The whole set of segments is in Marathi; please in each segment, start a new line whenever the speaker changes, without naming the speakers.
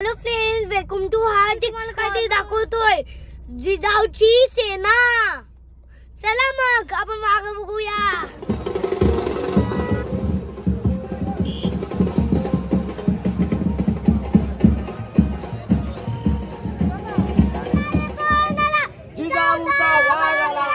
Hello friends, welcome to heart साठी दाखवतोय जिजाऊची सेना। चला मग आपण मागे बघूया।
जिजाऊचा वाघ आला।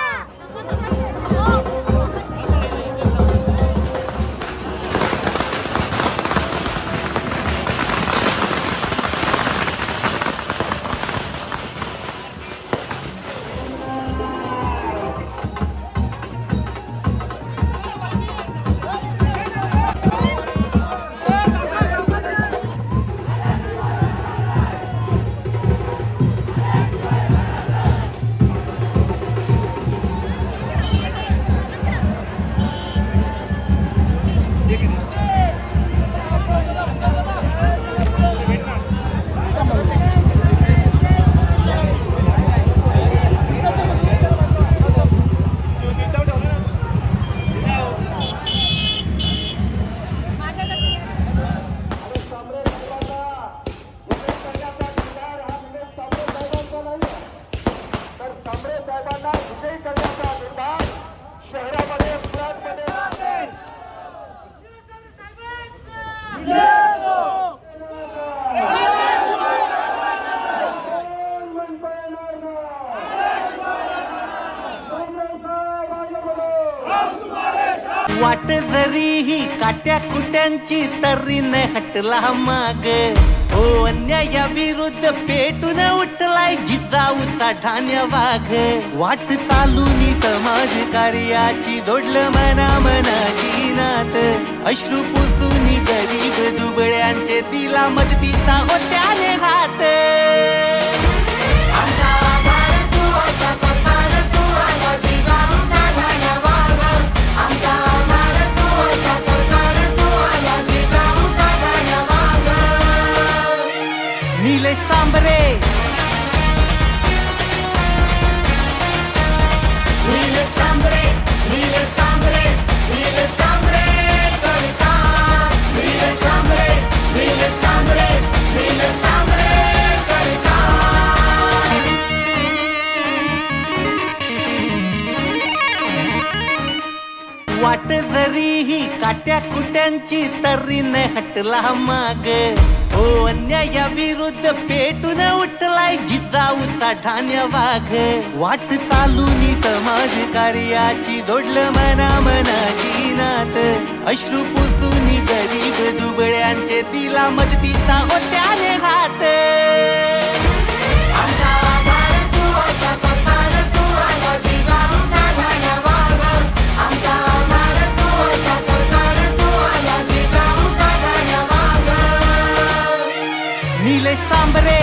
वाट जरी ही काट्या कुट्यांची तरी न हटला माग। हो अन्याया विरुद्ध पेटून उठलाय जिजाऊचा ठाण्या वाघ। वाट चालूनी समाज कार्याची जोडलं मनाशी नात। अश्रू पुसूनी गरीब दुबळ्यांचे दिला मदतीचा होत्याने हात। नीलेश सांबरे,
नीलेश सांबरे, नीलेश सांबरे, नीलेश सांबरे सरकार। नीलेश सांबरे, नीलेश सांबरे, नीलेश सांबरे सरकार।
वाट जरी ही काट्या कुट्यांची तरी न हटला माग। हो अन्याया विरुद्ध पेटून उठलाय जिजाऊचा ठाण्या वाघ। वाट चालूनी समाज कार्याची जोडलं मनाशी नात। अश्रू पुसूनी गरीब दुबळ्यांचे दिला मदतीचा होत्याने हात। नीलेश सांबरे,